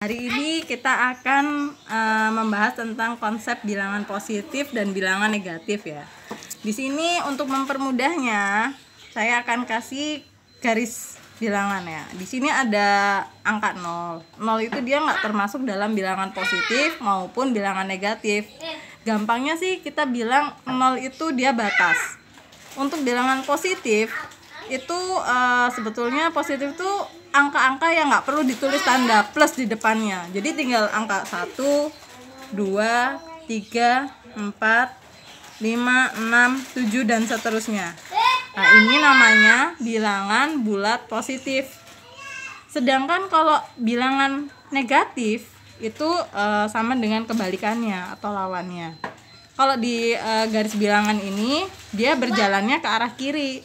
Hari ini kita akan membahas tentang konsep bilangan positif dan bilangan negatif ya. Di sini untuk mempermudahnya, saya akan kasih garis bilangan ya. Di sini ada angka 0. 0 itu dia nggak termasuk dalam bilangan positif maupun bilangan negatif. Gampangnya sih kita bilang 0 itu dia batas. Untuk bilangan positif itu sebetulnya positif itu angka-angka yang nggak perlu ditulis tanda plus di depannya. Jadi tinggal angka 1, 2, 3, 4, 5, 6, 7 dan seterusnya. Nah, ini namanya bilangan bulat positif. Sedangkan kalau bilangan negatif itu sama dengan kebalikannya atau lawannya. Kalau di garis bilangan ini dia berjalannya ke arah kiri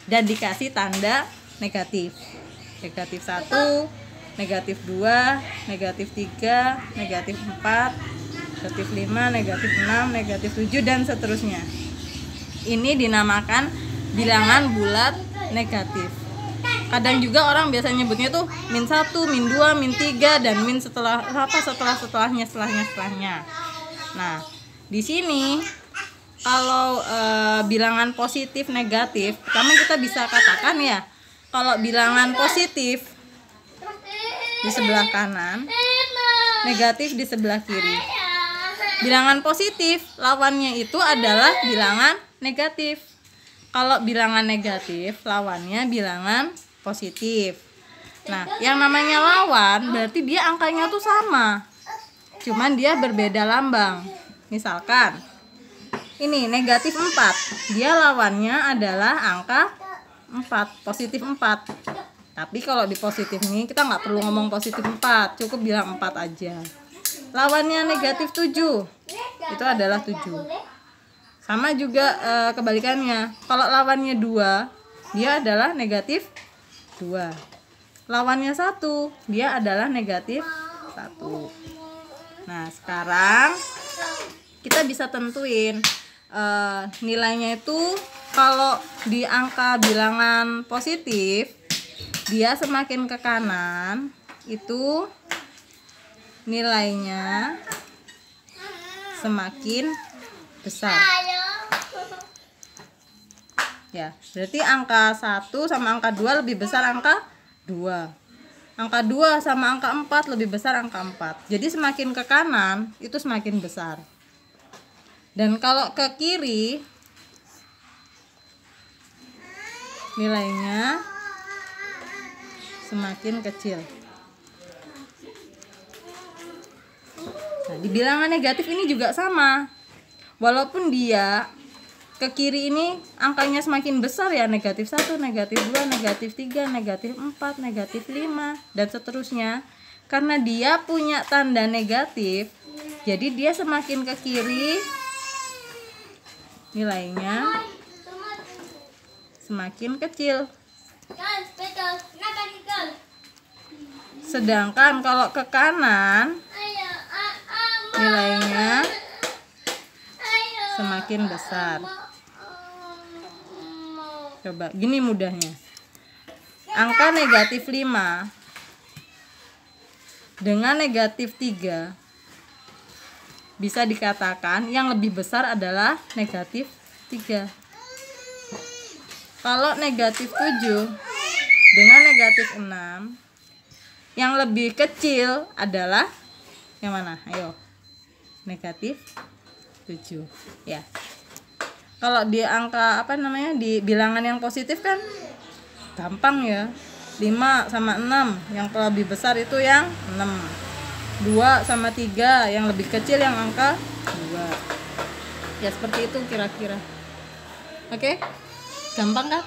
dan dikasih tanda negatif. Negatif 1, negatif 2, negatif 3, negatif 4, negatif 5, negatif 6, negatif 7 dan seterusnya. Ini dinamakan bilangan bulat negatif. Kadang juga orang biasa nyebutnya tuh min 1, min 2, min 3 dan min setelahnya. Nah, di sini kalau bilangan positif negatif, pertama kita bisa katakan ya, kalau bilangan positif di sebelah kanan, negatif di sebelah kiri. Bilangan positif lawannya itu adalah bilangan negatif. Kalau bilangan negatif lawannya bilangan positif. Nah, yang namanya lawan berarti dia angkanya tuh sama, cuman dia berbeda lambang. Misalkan ini negatif 4, dia lawannya adalah angka 4, positif 4. Tapi kalau di positif ini kita nggak perlu ngomong positif 4, cukup bilang 4 aja. Lawannya negatif 7, itu adalah 7. Sama juga kebalikannya, kalau lawannya 2, dia adalah negatif 2. Lawannya 1, dia adalah negatif 1. Nah, sekarang kita bisa tentuin nilainya itu. Kalau di angka bilangan positif, dia semakin ke kanan itu nilainya semakin besar. Ya, berarti angka 1 sama angka 2 lebih besar angka 2. Angka 2 sama angka 4 lebih besar angka 4. Jadi semakin ke kanan itu semakin besar. Dan kalau ke kiri nilainya semakin kecil. Nah, di bilangan negatif ini juga sama. Walaupun dia ke kiri ini angkanya semakin besar ya, negatif 1, negatif 2, negatif 3, negatif 4, negatif 5 dan seterusnya. Karena dia punya tanda negatif, jadi dia semakin ke kiri nilainya semakin kecil. Sedangkan kalau ke kanan nilainya semakin besar. Coba gini mudahnya. Angka negatif 5 dengan negatif 3 bisa dikatakan yang lebih besar adalah negatif 3. Kalau negatif 7 dengan negatif 6, yang lebih kecil adalah yang mana? Ayo, negatif 7 ya. Kalau di angka di bilangan yang positif kan gampang ya, 5 sama 6, yang lebih besar itu yang 6. 2 sama 3, yang lebih kecil yang angka 2. Ya seperti itu kira-kira. Oke? Gampang kan?